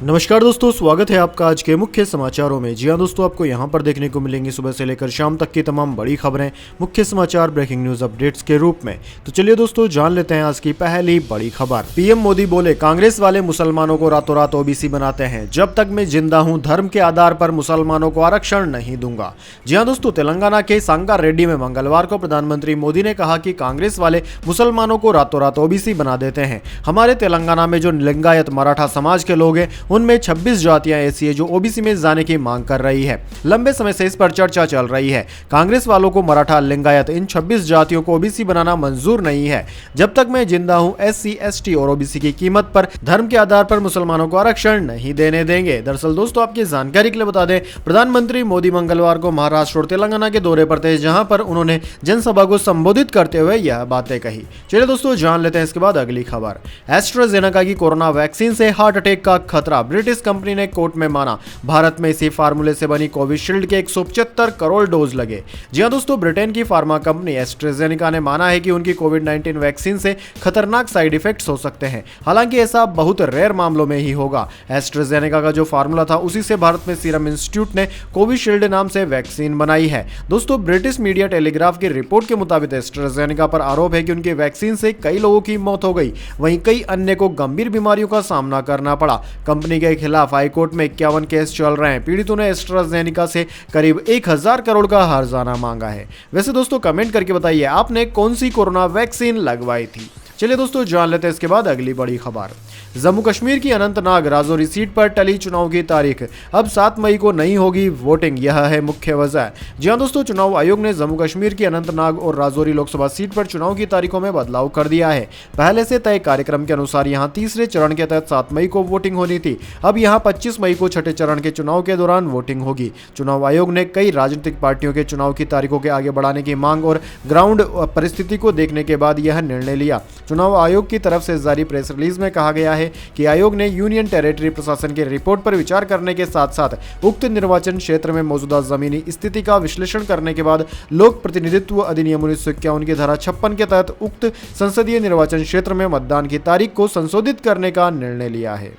नमस्कार दोस्तों, स्वागत है आपका आज के मुख्य समाचारों में। जी हां दोस्तों, आपको यहां पर देखने को मिलेंगी सुबह से लेकर शाम तक की तमाम बड़ी खबरें मुख्य समाचार ब्रेकिंग न्यूज अपडेट्स के रूप में। तो चलिए दोस्तों, जान लेते हैं आज की पहली बड़ी खबर। पीएम मोदी बोले, कांग्रेस वाले मुसलमानों को रातों रात ओबीसी बनाते हैं। जब तक मैं जिंदा हूं, धर्म के आधार पर मुसलमानों को आरक्षण नहीं दूंगा। जी हाँ दोस्तों, तेलंगाना के सांगारेड्डी में मंगलवार को प्रधानमंत्री मोदी ने कहा कि कांग्रेस वाले मुसलमानों को रातों रात ओबीसी बना देते हैं। हमारे तेलंगाना में जो लिंगायत मराठा समाज के लोग हैं, उनमें 26 जातियां ऐसी है जो ओबीसी में जाने की मांग कर रही है। लंबे समय से इस पर चर्चा चल रही है। कांग्रेस वालों को मराठा, लिंगायत, इन 26 जातियों को ओबीसी बनाना मंजूर नहीं है। जब तक मैं जिंदा हूं, एससी, एसटी और ओबीसी की कीमत पर धर्म के आधार पर मुसलमानों को आरक्षण नहीं देने देंगे। दरअसल दोस्तों, आपकी जानकारी के लिए बता दें, प्रधानमंत्री मोदी मंगलवार को महाराष्ट्र और तेलंगाना के दौरे पर थे, जहां पर उन्होंने जनसभा को संबोधित करते हुए यह बातें कही। चलिए दोस्तों, जान लेते हैं इसके बाद अगली खबर। एस्ट्राजेनेका की कोरोना वैक्सीन से हार्ट अटैक का खतरा, ब्रिटिश कंपनी ने कोर्ट में माना। भारत में इसी फार्मूले से बनी कोविशील्ड के 175 करोड़ डोज लगे। जी हां दोस्तों, ब्रिटेन की फार्मा कंपनी एस्ट्राजेनेका ने माना है कि उनकी कोविड-19 वैक्सीन से खतरनाक साइड इफेक्ट्स हो सकते हैं। हालांकि ऐसा बहुत रेयर मामलों में ही होगा। एस्ट्राजेनेका का जो फार्मूला था, उसी से भारत में सीरम इंस्टीट्यूट ने कोविशील्ड नाम से वैक्सीन बनाई है। दोस्तों, ब्रिटिश मीडिया टेलीग्राफ की रिपोर्ट के मुताबिक एस्ट्राजेनेका पर आरोप है कि उनकी वैक्सीन से कई लोगों की मौत हो गई, वहीं कई अन्य को गंभीर बीमारियों का सामना करना पड़ा। कंपनी के खिलाफ हाईकोर्ट में 51 केस चल रहे हैं। पीड़ितों ने एस्ट्राजेनेका से करीब 1000 करोड़ का हर्जाना मांगा है। वैसे दोस्तों, कमेंट करके बताइए आपने कौन सी कोरोना वैक्सीन लगवाई थी। चलिए दोस्तों, जान लेते हैं इसके बाद अगली बड़ी खबर। जम्मू कश्मीर की अनंतनाग राजौरी सीट पर टली चुनाव की तारीख, अब 7 मई को नहीं होगी वोटिंग, यह है मुख्य वजह। जी हां दोस्तों, चुनाव आयोग ने जम्मू कश्मीर की अनंतनाग और राजौरी लोकसभा सीट पर चुनाव की तारीखों में बदलाव कर दिया है। पहले से तय कार्यक्रम के अनुसार यहां तीसरे चरण के तहत 7 मई को वोटिंग होनी थी। अब यहां 25 मई को छठे चरण के चुनाव के दौरान वोटिंग होगी। चुनाव आयोग ने कई राजनीतिक पार्टियों के चुनाव की तारीखों के आगे बढ़ाने की मांग और ग्राउंड परिस्थिति को देखने के बाद यह निर्णय लिया। चुनाव आयोग की तरफ से जारी प्रेस रिलीज में कहा गया है कि आयोग ने यूनियन टेरिटरी प्रशासन की रिपोर्ट पर विचार करने के साथ साथ उक्त निर्वाचन क्षेत्र में मौजूदा जमीनी स्थिति का विश्लेषण करने के बाद लोक प्रतिनिधित्व अधिनियम 1951 की धारा 56 के तहत उक्त संसदीय निर्वाचन क्षेत्र में मतदान की तारीख को संशोधित करने का निर्णय लिया है।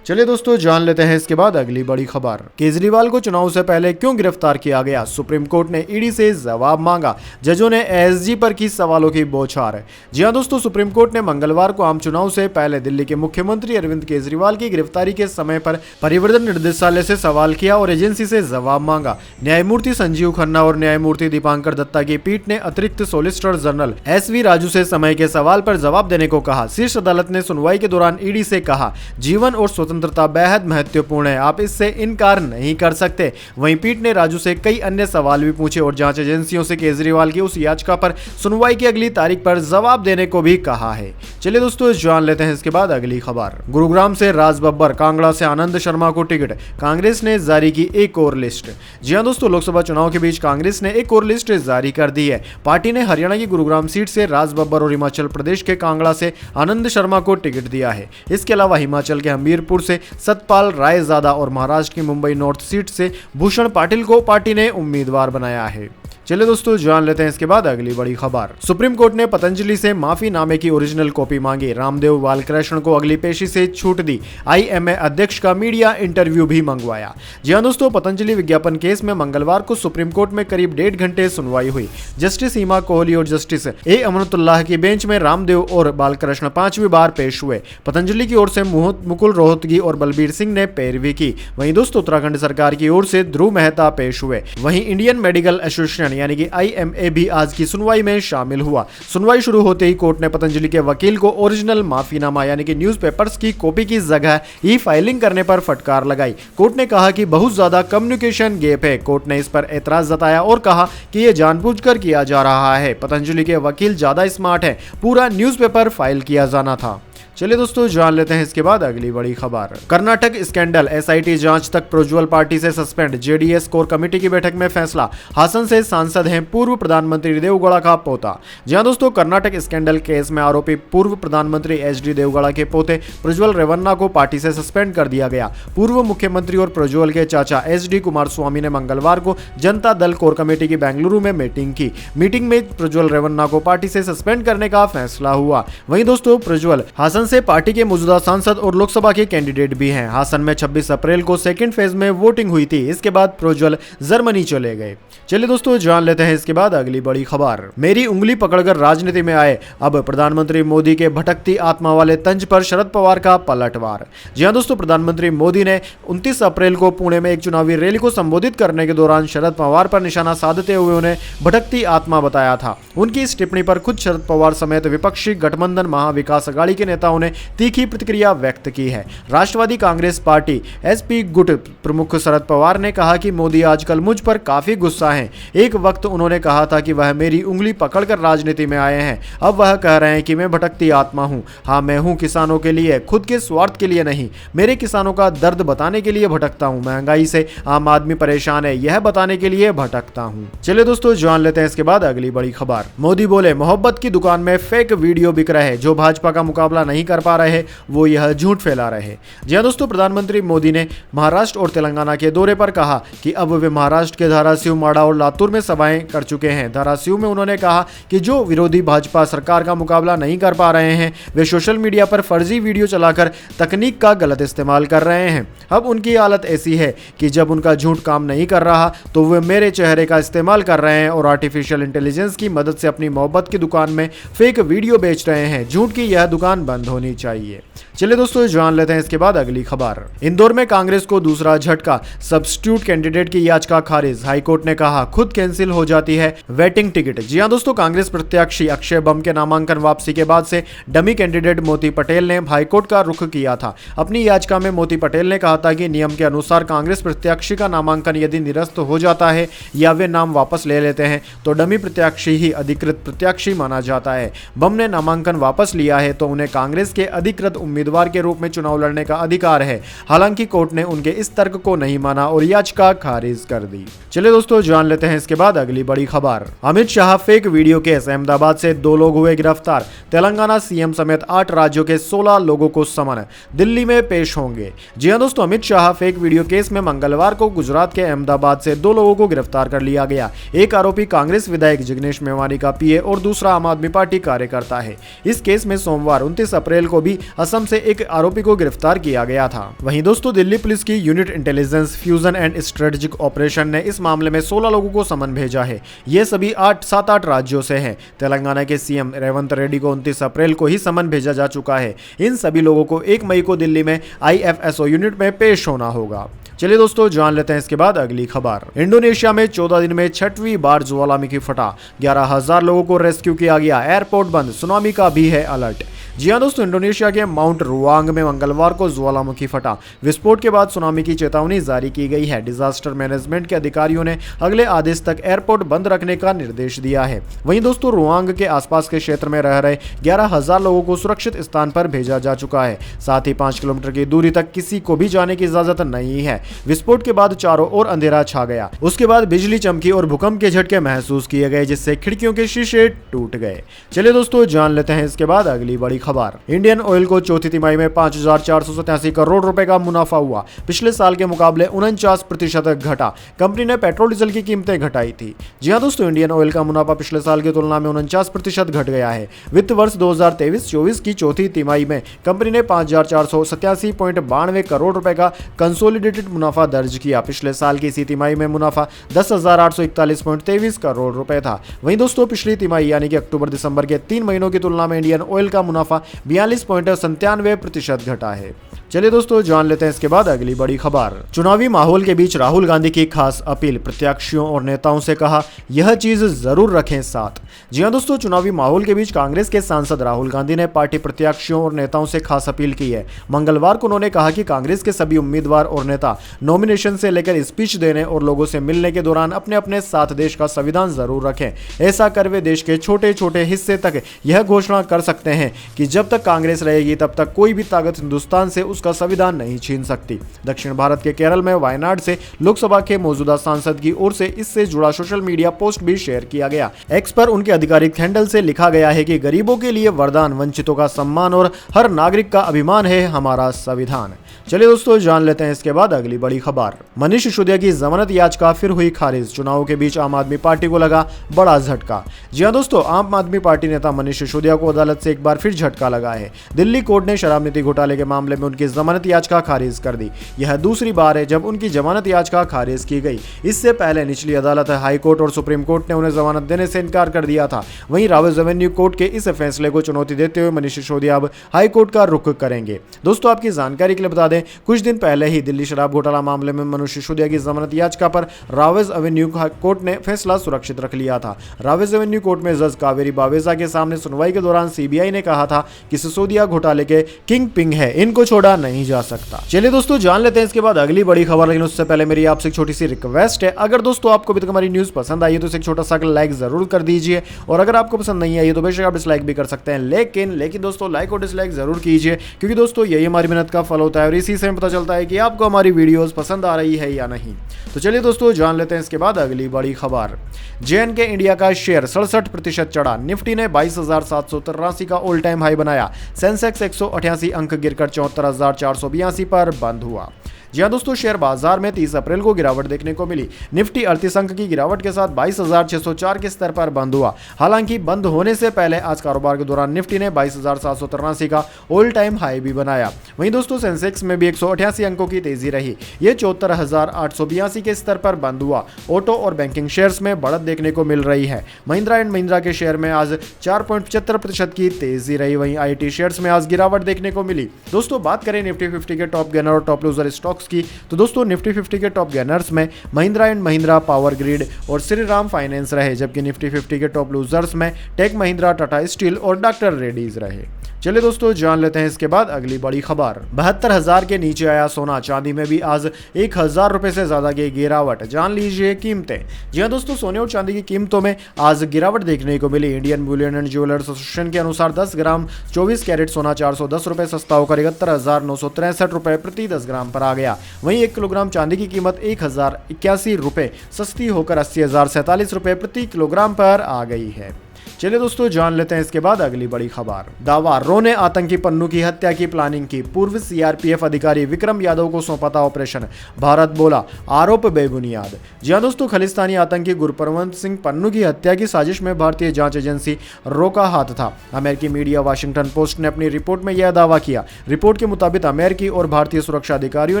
चलिए दोस्तों, जान लेते हैं इसके बाद अगली बड़ी खबर। केजरीवाल को चुनाव से पहले क्यों गिरफ्तार किया गया, सुप्रीम कोर्ट ने ईडी से जवाब मांगा। जजों ने एएसजी पर की सवालों की बौछार। जी हां दोस्तों, सुप्रीम कोर्ट ने मंगलवार को आम चुनाव से पहले दिल्ली के मुख्यमंत्री अरविंद केजरीवाल की गिरफ्तारी के समय पर परिवर्तन निदेशालय से सवाल किया और एजेंसी से जवाब मांगा। न्यायमूर्ति संजीव खन्ना और न्यायमूर्ति दीपांकर दत्ता की पीठ ने अतिरिक्त सोलिसिटर जनरल एसवी राजू से समय के सवाल पर जवाब देने को कहा। शीर्ष अदालत ने सुनवाई के दौरान ईडी से कहा, जीवन और स्वतंत्रता बेहद महत्वपूर्ण है, आप इससे इनकार नहीं कर सकते। वहीं पीठ ने राजू से कई अन्य सवाल भी पूछे और जांच एजेंसियों से केजरीवाल की उस याचिका पर सुनवाई की अगली तारीख पर जवाब देने को भी कहा है। चलिए दोस्तों, जान लेते हैं इसके बाद अगली खबर। गुरुग्राम से राज बब्बर, कांगड़ा से आनंद शर्मा को टिकट, कांग्रेस ने जारी की एक और लिस्ट। जी हां दोस्तों, लोकसभा चुनाव के बीच कांग्रेस ने एक और लिस्ट जारी कर दी है। पार्टी ने हरियाणा की गुरुग्राम सीट से राज बब्बर और हिमाचल प्रदेश के कांगड़ा से आनंद शर्मा को टिकट दिया है। इसके अलावा हिमाचल के हमीरपुर से सतपाल रायजादा और महाराष्ट्र की मुंबई नॉर्थ सीट से भूषण पाटिल को पार्टी ने उम्मीदवार बनाया है। चलिए दोस्तों, जान लेते हैं इसके बाद अगली बड़ी खबर। सुप्रीम कोर्ट ने पतंजलि से माफीनामे की ओरिजिनल कॉपी मांगी। रामदेव बालकृष्ण को अगली पेशी से छूट दी। आईएमए अध्यक्ष का मीडिया इंटरव्यू भी मंगवाया। जी हां दोस्तों, पतंजलि विज्ञापन केस में मंगलवार को सुप्रीम कोर्ट में करीब 1.5 घंटे सुनवाई हुई। जस्टिस हिमा कोहली और जस्टिस ए अमनतुल्लाह की बेंच में रामदेव और बालकृष्ण 5वीं बार पेश हुए। पतंजलि की ओर से मुकुल रोहतगी और बलबीर सिंह ने पैरवी की। वहीं दोस्तों, उत्तराखंड सरकार की ओर से ध्रुव मेहता पेश हुए। वहीं इंडियन मेडिकल एसोसिएशन यानी कि आईएमए भी आज की सुनवाई में शामिल हुआ। सुनवाई शुरू होते ही कोर्ट ने पतंजलि के वकील को ओरिजिनल माफीनामा यानी कि न्यूज़पेपर्स की कॉपी की जगह ई फाइलिंग करने पर फटकार लगाई। कोर्ट ने कहा कि बहुत ज्यादा कम्युनिकेशन गैप है। कोर्ट ने इस पर एतराज जताया और कहा कि यह जानबूझकर किया जा रहा है। पतंजलि के वकील ज्यादा स्मार्ट है, पूरा न्यूज़पेपर फाइल किया जाना था। चलिए दोस्तों, जान लेते हैं इसके बाद अगली बड़ी खबर। कर्नाटक स्कैंडल, एसआईटी जांच तक प्रज्वल पार्टी से सस्पेंड, जेडीएस कोर कमेटी की बैठक में फैसला। हासन से सांसद हैं पूर्व प्रधानमंत्री देवगौड़ा का पोता। जी हां दोस्तों, कर्नाटक स्कैंडल केस में आरोपी पूर्व प्रधानमंत्री एचडी देवगौड़ा के पोते प्रज्वल रेवन्ना को पार्टी से सस्पेंड कर दिया गया। पूर्व मुख्यमंत्री और प्रज्वल के चाचा एचडी कुमारस्वामी ने मंगलवार को जनता दल कोर कमेटी की बेंगलुरु में मीटिंग की। मीटिंग में प्रज्वल रेवन्ना को पार्टी से सस्पेंड करने का फैसला हुआ। वहीं दोस्तों, प्रज्वल हासन से पार्टी के मौजूदा सांसद और लोकसभा के कैंडिडेट भी हैं। हासन में 26 अप्रैल को सेकंड फेज में वोटिंग हुई थी। इसके बाद प्रोज्वल जर्मनी चले गए। चलिए दोस्तों जान लेते हैं इसके बाद अगली बड़ी खबर। मेरी उंगली पकड़कर राजनीति में आए, अब प्रधानमंत्री मोदी के भटकती आत्मा वाले तंज पर शरद पवार का पलटवार। जी हां दोस्तों, प्रधानमंत्री मोदी ने 29 अप्रैल को पुणे में एक चुनावी रैली को संबोधित करने के दौरान शरद पवार पर निशाना साधते हुए उन्हें भटकती आत्मा बताया था। उनकी इस टिप्पणी पर खुद शरद पवार समेत विपक्षी गठबंधन महाविकास अघाड़ी के नेताओं ने तीखी प्रतिक्रिया व्यक्त की है। राष्ट्रवादी कांग्रेस पार्टी एसपी गुट प्रमुख शरद पवार ने कहा कि मोदी आजकल मुझ पर काफी गुस्सा हैं। एक वक्त उन्होंने कहा था कि वह मेरी उंगली पकड़कर राजनीति में आए हैं, अब वह कह रहे हैं कि मैं भटकती आत्मा हूं। हाँ, मैं हूं किसानों के लिए, खुद के स्वार्थ के लिए नहीं। मेरे किसानों का दर्द बताने के लिए भटकता हूं। महंगाई से आम आदमी परेशान है, यह बताने के लिए भटकता हूं। चलिए दोस्तों जान लेते हैं इसके बाद अगली बड़ी खबर। मोदी बोले, मोहब्बत की दुकान में फेक वीडियो बिक रहे, जो भाजपा का मुकाबला नहीं कर पा रहे वो यह झूठ फैला रहे। जी हां दोस्तों, प्रधानमंत्री मोदी ने महाराष्ट्र और तेलंगाना के दौरे पर कहा कि अब वे महाराष्ट्र के धाराशिव, माड़ा और लातूर में सभाएं कर चुके हैं। धाराशिव में उन्होंने कहा कि जो विरोधी भाजपा सरकार का मुकाबला नहीं कर पा रहे हैं वे सोशल मीडिया पर फर्जी वीडियो चलाकर तकनीक का गलत इस्तेमाल कर रहे हैं। अब उनकी हालत ऐसी है कि जब उनका झूठ काम नहीं कर रहा तो वे मेरे चेहरे का इस्तेमाल कर रहे हैं और आर्टिफिशियल इंटेलिजेंस की मदद से अपनी मोहब्बत की दुकान में फेक वीडियो बेच रहे हैं। झूठ की यह दुकान बंद होनी चाहिए। चलिए दोस्तों जान लेते हैं इसके बाद अगली खबर। इंदौर में कांग्रेस को दूसरा झटका, सब्स्टिट्यूट कैंडिडेट की याचिका खारिज। हाईकोर्ट ने कहा खुद कैंसिल हो जाती है वेटिंग टिकट। जी हां दोस्तों, कांग्रेस प्रत्याशी अक्षय बम के नामांकन वापसी के बाद से डमी कैंडिडेट मोती पटेल ने हाईकोर्ट का रुख किया था। अपनी याचिका में मोती पटेल ने कहा था कि नियम के अनुसार कांग्रेस प्रत्याशी का नामांकन यदि निरस्त हो जाता है या वे नाम वापस ले लेते हैं तो डमी प्रत्याशी ही अधिकृत प्रत्याशी माना जाता है। बम ने नामांकन वापस लिया है तो उन्हें कांग्रेस के अधिकृत उम्मीदवार के रूप में चुनाव लड़ने का अधिकार है। हालांकि कोर्ट ने उनके इस तर्क को नहीं माना और याचिका खारिज कर दी। चलिए दोस्तों जान लेते हैं इसके बाद अगली बड़ी खबर। Amit Shah fake video case, Ahmedabad से 2 लोग हुए गिरफ्तार। तेलंगाना सीएम समेत 8 राज्यों के 16 लोगों को समन, दिल्ली में पेश होंगे। जी हां दोस्तों, Amit Shah fake video case में मंगलवार को गुजरात के अहमदाबाद से 2 लोगों को गिरफ्तार कर लिया गया। एक आरोपी कांग्रेस विधायक जिग्नेश मेवानी का पीए और दूसरा आम आदमी पार्टी कार्यकर्ता है। इस केस में सोमवार 29 अप्रैल को भी असम से एक आरोपी को गिरफ्तार किया गया था। वहीं दोस्तों, दिल्ली पुलिस की unit intelligence fusion and strategic operation ने इस मामले में 16 लोगों को समन भेजा है। ये सभी 7-8 राज्यों से हैं। तेलंगाना के सीएम रेवंत रेड्डी को 29 अप्रैल को ही समन भेजा जा चुका है। इन सभी लोगों को 1 मई को दिल्ली में IFSO यूनिट में पेश होना होगा। चलिए दोस्तों जान लेते हैं इसके बाद अगली खबर। इंडोनेशिया में 14 दिन में 6वीं बार ज्वालामुखी फटा, 11,000 लोगों को रेस्क्यू किया गया। एयरपोर्ट बंद, सुनामी का भी है अलर्ट। जी हां दोस्तों, इंडोनेशिया के माउंट रुआंग में मंगलवार को ज्वालामुखी फटा। विस्फोट के बाद सुनामी की चेतावनी जारी की गई है। डिजास्टर मैनेजमेंट के अधिकारियों ने अगले आदेश तक एयरपोर्ट बंद रखने का निर्देश दिया है। वहीं दोस्तों, रुआंग के आसपास के क्षेत्र में रह रहे 11,000 लोगों को सुरक्षित स्थान पर भेजा जा चुका है। साथ ही 5 किलोमीटर की दूरी तक किसी को भी जाने की इजाजत नहीं है। विस्फोट के बाद चारों ओर अंधेरा छा गया। उसके बाद बिजली चमकी और भूकंप के झटके महसूस किए गए, जिससे खिड़कियों के शीशे टूट गए। चलिए दोस्तों जान लेते हैं इसके बाद अगली बड़ी खबर। इंडियन ऑयल को चौथी तिमाही में 5,487 करोड़ रुपए का मुनाफा हुआ। पिछले साल के मुकाबले 49% घटा। कंपनी ने पेट्रोल डीजल की कीमतें घटाई थी। जी हां दोस्तों, इंडियन ऑयल का मुनाफा पिछले साल की तुलना में 49% घट गया है। वित्त वर्ष 2023-24 की चौथी तिमाही में कंपनी ने 5,487.92 करोड़ रुपए का कंसोलिडेटेड मुनाफा दर्ज किया। पिछले साल की इसी तिमाही में मुनाफा 10,841.23 करोड़ रुपए था। वहीं दोस्तों, पिछली तिमाही यानी कि अक्टूबर दिसंबर के 3 महीनों की तुलना में इंडियन ऑयल का मुनाफा 42.97% घटा है। चलिए दोस्तों जान लेते हैं इसके बाद अगली बड़ी खबर। चुनावी माहौल के बीच राहुल गांधी की खास अपील, प्रत्याशियों और नेताओं से कहा यह चीज जरूर रखें साथ। जी हां दोस्तों, चुनावी माहौल के बीच कांग्रेस के सांसद राहुल गांधी ने पार्टी प्रत्याशियों और नेताओं से खास अपील की है। मंगलवार को उन्होंने कहा कि कांग्रेस के सभी उम्मीदवार और नेता नॉमिनेशन से लेकर स्पीच देने और लोगों से मिलने के दौरान अपने अपने साथ देश का संविधान जरूर रखें। ऐसा कर वे देश के छोटे छोटे हिस्से तक यह घोषणा कर सकते हैं कि जब तक कांग्रेस रहेगी तब तक कोई भी ताकत हिंदुस्तान से उस उसका संविधान नहीं छीन सकती। दक्षिण भारत के केरल में वायनाड से लोकसभा के मौजूदा सांसद की ओर से इससे जुड़ा सोशल मीडिया पोस्ट भी शेयर किया गया। एक्स पर उनके आधिकारिक हैंडल से लिखा गया है कि गरीबों के लिए वरदान, वंचितों का सम्मान और हर नागरिक का अभिमान है हमारा संविधान। चलिए दोस्तों, जान लेते हैं इसके बाद अगली बड़ी खबर। मनीष सिसोदिया की जमानत याचिका फिर हुई खारिज। चुनावों के बीच आम आदमी पार्टी को लगा बड़ा झटका। जी हां दोस्तों, आम आदमी पार्टी नेता मनीष सिसोदिया को अदालत से एक बार फिर झटका लगा है। दिल्ली कोर्ट ने शराब नीति घोटाले के मामले में उनकी जमानत याचिका खारिज कर दी। यह दूसरी बार है जब उनकी जमानत याचिका खारिज की गई। इससे पहले निचली अदालत, हाई कोर्ट और सुप्रीम कोर्ट ने उन्हें जमानत देने से इनकार कर दिया था। वहीं रावेज एवेन्यू कोर्ट के इस फैसले को चुनौती देते हुए मनीष सिसोदिया अब हाई कोर्ट का रुख करेंगे। दोस्तों, आपकी जानकारी के लिए बता दें, कुछ दिन पहले ही दिल्ली शराब घोटाला मामले में मनीष सिसोदिया की जमानत याचिका पर रावेज एवेन्यू कोर्ट ने फैसला सुरक्षित रख लिया था। रावेज एवेन्यू कोर्ट में जज कावेरी बावेजा के सामने सुनवाई के दौरान सीबीआई ने कहा था कि सिसोदिया घोटाले के किंग पिंग है, इनको छोड़ा नहीं जा सकता। चलिए दोस्तों, जान लेते हैं इसके बाद अगली बड़ी खबर। लेकिन उससे पहले मेरी आपसे एक छोटी सी रिक्वेस्ट है, अगर दोस्तों आपको अभी तक हमारी न्यूज पसंद आई है तो इसे एक छोटा सा लाइक जरूर कर दीजिए, और अगर आपको पसंद नहीं आई है तो बेशक आप डिसलाइक भी कर सकते हैं। लेकिन दोस्तों, लाइक और डिसलाइक जरूर कीजिए, क्योंकि दोस्तों यही हमारी मेहनत का फल होता है और इसी से पता चलता है कि आपको हमारी वीडियोस पसंद आ रही है या नहीं। तो चलिए दोस्तों, जान लेते हैं इसके बाद अगली बड़ी खबर। JNK इंडिया का शेयर 67% चढ़ा। निफ्टी ने 22,783 का ऑल टाइम हाई बनाया। सेंसेक्स 188 अंक गिरकर 74,482 पर बंद हुआ। जी हां दोस्तों, शेयर बाजार में 30 अप्रैल को गिरावट देखने को मिली। निफ्टी 38 अंक की गिरावट के साथ 22,604 के स्तर पर बंद हुआ। हालांकि बंद होने से पहले आज कारोबार के दौरान निफ्टी ने 22,783 का ऑल टाइम हाई भी बनाया। वहीं दोस्तों, सेंसेक्स में भी 188 अंकों की तेजी रही। ये 74,882 के स्तर पर बंद हुआ। ऑटो और बैंकिंग शेयर्स में बढ़त देखने को मिल रही है। महिंद्रा एंड महिंद्रा के शेयर में आज 4.75% की तेजी रही। वहीं IT शेयर्स में आज गिरावट देखने को मिली। दोस्तों, बात करें निफ्टी 50 के टॉप गेनर और टॉप लूजर स्टॉक की, तो दोस्तों निफ्टी 50 के टॉप गेनर्स में Mahindra and Mahindra, power grid और श्रीराम फाइनेंस रहे, जबकि निफ्टी 50 के टॉप लूजर्स में टेक महिंद्रा, टाटा स्टील और डॉक्टर रेड्डीज रहे। चलिए दोस्तों, जान लेते हैं इसके बाद अगली बड़ी खबर। 72,000 के नीचे आया सोना। चांदी में भी आज 1,000 रुपए से ज्यादा की गिरावट। जान लीजिए कीमतें। जी हां दोस्तों, सोने और चांदी की कीमतों में आज गिरावट देखने को मिली। Indian bullion and jewellers association के अनुसार 10 ग्राम 24 कैरेट सोना 410 रुपए सस्ता होकर 71,963 रुपए प्रति 10 ग्राम पर आ गया। वहीं 1 किलोग्राम चांदी की कीमत 1,081 रुपए सस्ती होकर 80,047 रुपए प्रति किलोग्राम पर आ गई है। चलिए दोस्तों, जान लेते हैं इसके बाद अगली बड़ी खबर। दावा, रो ने आतंकी पन्नू की हत्या की प्लानिंग की। पूर्व CRPF अधिकारी विक्रम यादव को सौंपा था ऑपरेशन। भारत बोला आरोप बेबुनियाद। जी हां दोस्तों, खालिस्तानी आतंकी गुरपरवंत सिंह पन्नू की हत्या की साजिश में भारतीय जांच एजेंसी रो का हाथ था। अमेरिकी मीडिया वाशिंगटन पोस्ट ने अपनी रिपोर्ट में यह दावा किया। रिपोर्ट के मुताबिक अमेरिकी और भारतीय सुरक्षा अधिकारियों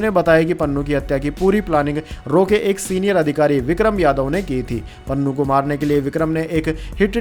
ने बताया कि पन्नू की हत्या की पूरी प्लानिंग रो के एक सीनियर अधिकारी विक्रम यादव ने की थी। पन्नू को मारने के लिए विक्रम ने एक हिट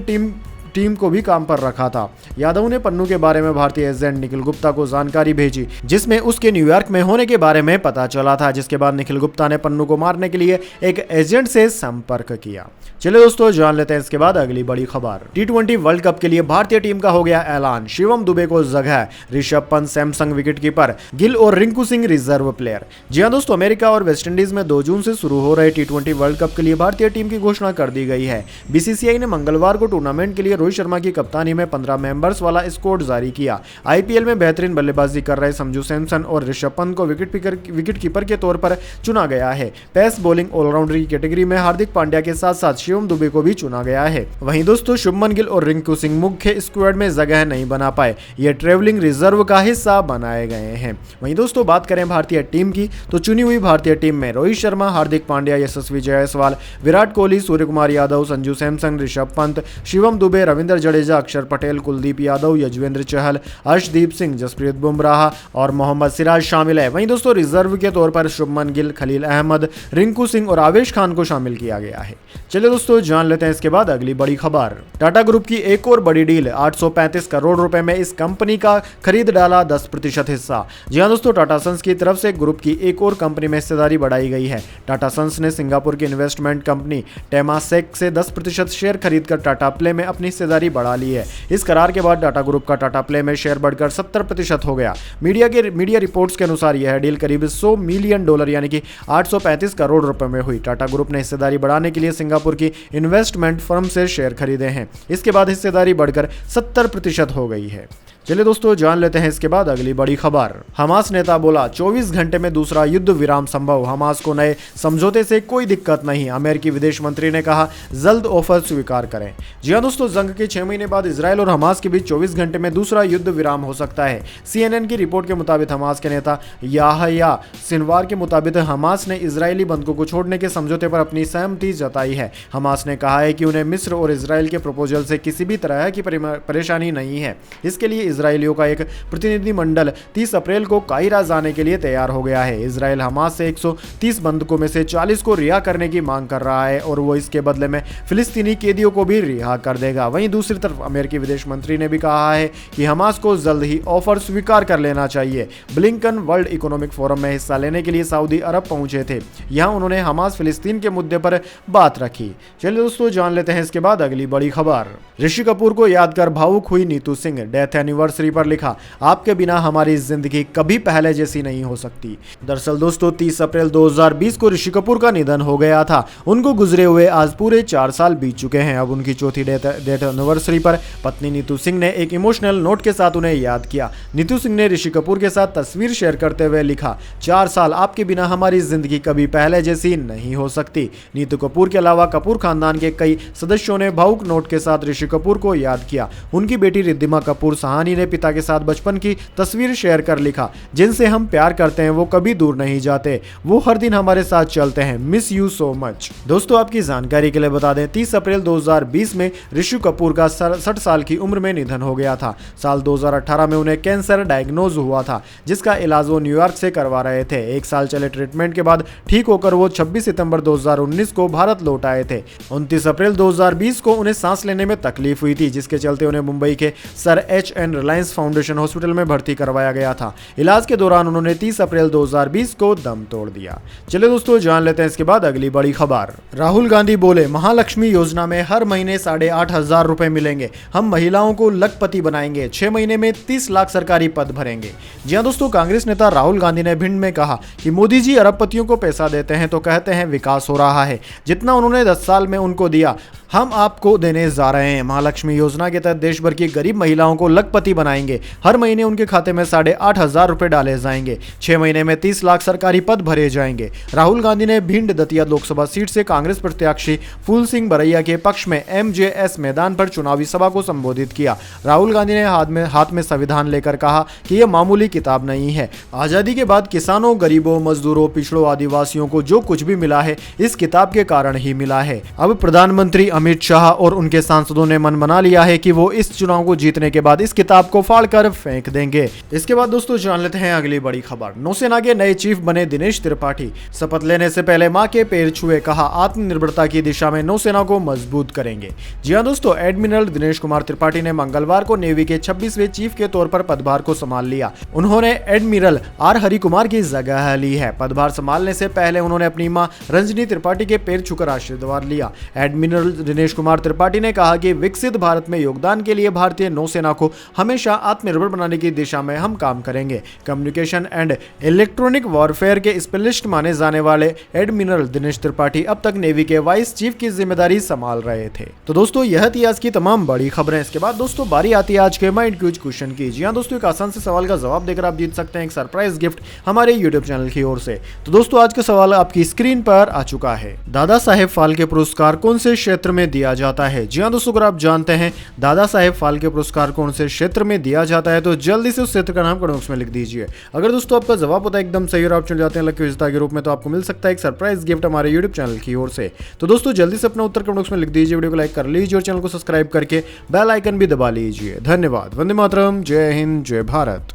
टीम को भी काम पर रखा था। यादव ने पन्नू के बारे में भारतीय एजेंट निखिल गुप्ता को जानकारी भेजी, जिसमें उसके न्यूयॉर्क में होने के बारे में पता चला था, जिसके बाद निखिल गुप्ता ने पन्नू को मारने के लिए एक एजेंट से संपर्क किया। चलिए दोस्तों, जान लेते हैं इसके बाद अगली बड़ी खबर। T20 वर्ल्ड कप के लिए भारतीय टीम का हो गया ऐलान। शिवम दुबे को जगह, ऋषभ पंत सैमसंग विकेटकीपर, गिल और रिंकू सिंह रिजर्व प्लेयर। जी हां दोस्तों, अमेरिका और वेस्टइंडीज में 2 जून से शुरू हो रहे T20 वर्ल्ड कप के लिए भारतीय टीम की घोषणा कर दी गई है। BCCI ने मंगलवार को टूर्नामेंट के लिए रोहित शर्मा की कप्तानी में 15 मेंबर्स वाला स्क्वाड जारी किया। IPL में बेहतरीन बल्लेबाजी कर रहे संजू सैमसन और ऋषभ पंत को विकेटकीपर के तौर पर चुना गया है। पेस बॉलिंग ऑलराउंडर की कैटेगरी में हार्दिक पांड्या के साथ साथ शिवम दुबे को भी चुना गया है। वहीं दोस्तों, शुभमन गिल और रिंकू सिंह मुख्य स्क्वाड में जगह नहीं बना पाए। ये ट्रेवलिंग रिजर्व का हिस्सा बनाए गए हैं। वहीं दोस्तों, बात करें भारतीय टीम की, तो चुनी हुई भारतीय टीम में रोहित शर्मा, हार्दिक पांड्या, यशस्वी जायसवाल, विराट कोहली, सूर्यकुमार यादव, संजू सैमसन, ऋषभ पंत, शिवम दुबे, रविंद्र जडेजा, अक्षर पटेल, कुलदीप यादव, यजवेंद्र चहल, अर्शदीप सिंह, जसप्रीत बुमराह और मोहम्मद सिराज शामिल है। वहीं दोस्तों, रिजर्व के तौर पर शुभमन गिल, खलील अहमद, रिंकू सिंह और आवेश खान को शामिल किया गया है। चलिए दोस्तों, जान लेते हैं इसके बाद अगली बड़ी खबर। टाटा ग्रुप की एक और बड़ी डील। 835 करोड़ रुपए में इस कंपनी का खरीद डाला 10% हिस्सा। जी हां दोस्तों, टाटा सन्स की तरफ से ग्रुप की एक और कंपनी में हिस्सेदारी बढ़ाई गई है। टाटा सन्स ने सिंगापुर की इन्वेस्टमेंट कंपनी टेमासेक से 10% शेयर खरीदकर टाटा प्ले में अपनी हिस्सेदारी बढ़ा ली है। इस करार के बाद टाटा ग्रुप का टाटा प्ले में शेयर बढ़कर 70% हो गया। मीडिया रिपोर्ट्स के अनुसार यह डील करीब $100 मिलियन यानी कि 835 करोड़ रुपए में हुई। टाटा ग्रुप ने हिस्सेदारी बढ़ाने के लिए सिंगापुर की इन्वेस्टमेंट फर्म से शेयर खरीदे हैं। इसके बाद हिस्सेदारी बढ़कर 70% हो गई है। चलिए दोस्तों जान लेते हैं इसके बाद अगली बड़ी खबर। हमास नेता बोला 24 घंटे में दूसरा युद्ध विराम संभव, हमास को नए समझौते से कोई दिक्कत नहीं। अमेरिकी विदेश मंत्री ने कहा जल्द ऑफर स्वीकार करें। जी हाँ दोस्तों, जंग के 6 महीने बाद इजरायल और हमास के बीच 24 घंटे में दूसरा युद्ध विराम हो सकता है। CNN की रिपोर्ट के मुताबिक हमास के नेता याहया सिनवार के मुताबिक हमास ने इजरायली बंधकों को छोड़ने के समझौते पर अपनी सहमति जताई है। हमास ने कहा है कि उन्हें मिस्र और इजरायल के प्रपोजल से किसी भी तरह की परेशानी नहीं है। इसके लिए इजरायलियों का एक प्रतिनिधिमंडल 30 अप्रैल को काहिरा जाने के लिए तैयार हो गया है। इजरायल हमास से 130 बंधकों में से 40 को रिहा करने की मांग कर रहा है और वो इसके बदले में फिलिस्तीनी कैदियों को भी रिहा कर देगा। वहीं दूसरी तरफ अमेरिकी विदेश मंत्री ने भी कहा है कि हमास को जल्द ही ऑफर स्वीकार कर लेना चाहिए। ब्लिंकन वर्ल्ड इकोनॉमिक फोरम में हिस्सा लेने के लिए सऊदी अरब पहुंचे थे। यहां उन्होंने हमास फिलिस्तीन के मुद्दे पर बात रखी। चलिए दोस्तों जान लेते हैं इसके बाद अगली बड़ी खबर। ऋषि कपूर को याद कर भावुक हुई नीतू सिंह, डेथ एनिवर्सरी पर लिखा आपके बिना हमारी जिंदगी कभी पहले जैसी नहीं हो सकती। दरअसल दोस्तों 30 अप्रैल 2020 को ऋषि कपूर का निधन हो गया था। उनको गुजरे हुए आज पूरे 4 साल बीत चुके हैं। अब उनकी चौथी डेथ एनिवर्सरी पर पत्नी नीतू सिंह ने एक इमोशनल नोट के साथ उन्हें याद किया। नीतू सिंह ने ऋषि कपूर के साथ तस्वीर शेयर करते हुए लिखा 4 साल आपके बिना हमारी जिंदगी कभी पहले जैसी नहीं हो सकती। नीतू कपूर के अलावा कपूर खानदान के कई सदस्यों ने भावुक नोट के साथ ऋषि कपूर को याद किया। उनकी बेटी रिद्धिमा कपूर सहानी ने पिता के साथ बचपन की तस्वीर शेयर कर लिखा जिनसे हम प्यार करते हैं वो कभी दूर नहीं जाते, वो हर दिन हमारे साथ चलते हैं, मिस यू सो मच। दोस्तों आपकी जानकारी के लिए बता दें 30 अप्रैल 2020 में ऋषि कपूर का 67 साल की उम्र में निधन हो गया था। साल 2018 में उन्हें कैंसर डायग्नोज हुआ था जिसका इलाज वो न्यूयॉर्क से करवा रहे थे। 1 साल चले ट्रीटमेंट के बाद ठीक होकर वो 26 सितंबर 2019 को भारत लौट आए थे। 29 अप्रैल 2020 को उन्हें सांस लेने में तकलीफ हुई थी जिसके चलते उन्हें मुंबई के sir HN Reliance foundation hospital में भर्ती करवाया गया था। इलाज के दौरान उन्होंने 30 अप्रैल 2020 को दम तोड़ दिया। चलिए दोस्तों जान लेते हैं इसके बाद अगली बड़ी खबर। राहुल गांधी बोले महालक्ष्मी योजना में हर महीने 8,500 रुपए मिलेंगे, हम महिलाओं को लखपति बनाएंगे, 6 महीने में 30 लाख सरकारी पद भरेंगे। जी हाँ दोस्तों, कांग्रेस नेता राहुल गांधी ने भिंड में कहा कि मोदी जी अरबपतियों को पैसा देते हैं तो कहते हैं विकास हो रहा है, जितना उन्होंने 10 साल में उनको दिया हम आपको देने जा रहे हैं। महालक्ष्मी योजना के तहत देश भर की गरीब महिलाओं को लखपति बनाएंगे, हर महीने उनके खाते में 8,500 रुपए डाले जाएंगे, 6 महीने में 30 लाख सरकारी पद भरे जाएंगे। राहुल गांधी ने भिंड दतिया लोकसभा सीट से कांग्रेस प्रत्याशी फूल सिंह बरैया के पक्ष में MJS मैदान पर चुनावी सभा को संबोधित किया। राहुल गांधी ने हाथ में संविधान लेकर कहा कि यह मामूली किताब नहीं है। आजादी के बाद किसानों, गरीबों, मजदूरों, पिछड़ों, आदिवासियों को जो कुछ भी मिला है इस किताब के कारण ही मिला है। अब प्रधानमंत्री अमित शाह और उनके सांसदों ने मन बना लिया है कि वो इस चुनाव को जीतने के बाद इस किताब को फाड़कर फेंक देंगे। इसके बाद दोस्तों जान लेते हैं अगली बड़ी खबर। नौसेना के नए चीफ बने दिनेश त्रिपाठी, शपथ लेने से पहले मां के पैर छुए, कहा आत्मनिर्भरता की दिशा में नौसेना को मजबूत करेंगे। जी हां दोस्तों, एडमिरल दिनेश कुमार त्रिपाठी ने मंगलवार को नेवी के 26वें चीफ के तौर पर पदभार को संभाल लिया। उन्होंने एडमिरल R हरि कुमार की जगह ली है। पदभार संभालने से पहले उन्होंने अपनी मां रंजनी त्रिपाठी के पैर छूकर आशीर्वाद लिया। एडमिरल दिनेश कुमार त्रिपाठी ने कहा कि विकसित भारत में योगदान के लिए भारतीय नौसेना को हमेशा आत्मनिर्भर बनाने की दिशा में हम काम करेंगे। कम्युनिकेशन एंड इलेक्ट्रॉनिक वॉरफेयर के स्पेशलिस्ट माने जाने वाले एडमिरल दिनेश त्रिपाठी अब तक नेवी के वाइस चीफ की जिम्मेदारी संभाल रहे थे। तो दोस्तों यह थी आज की तमाम बड़ी खबरें। इसके बाद दोस्तों बारी आती है आज के माइंड क्यूज क्वेश्चन की। जी हाँ दोस्तों, एक आसान से सवाल का जवाब देकर आप जीत सकते हैं एक सरप्राइज गिफ्ट हमारे यूट्यूब चैनल की ओर से। तो दोस्तों आज का सवाल आपकी स्क्रीन पर आ चुका है। दादा साहेब फाल्के पुरस्कार कौन से क्षेत्र में दिया जाता है? जी हाँ दोस्तों, अगर आप जानते हैं दादा साहेब फाल्के पुरस्कार कौन से क्षेत्र में दिया जाता है तो जल्दी से उस क्षेत्र का नाम कमेंट बॉक्स में लिख दीजिए। अगर दोस्तों आपका जवाब होता है एकदम सही और आप चुन जाते हैं लकी विजेता के रूप में तो आपको मिल सकता है एक सरप्राइज गिफ्ट हमारे यूट्यूब चैनल की ओर से। तो दोस्तों जल्दी से अपना उत्तर कमेंट बॉक्स में लिख दीजिए, वीडियो को लाइक कर लीजिए और चैनल को सब्सक्राइब करके बेल आइकन भी दबा लीजिए। धन्यवाद। वंदे मातरम। जय हिंद, जय भारत।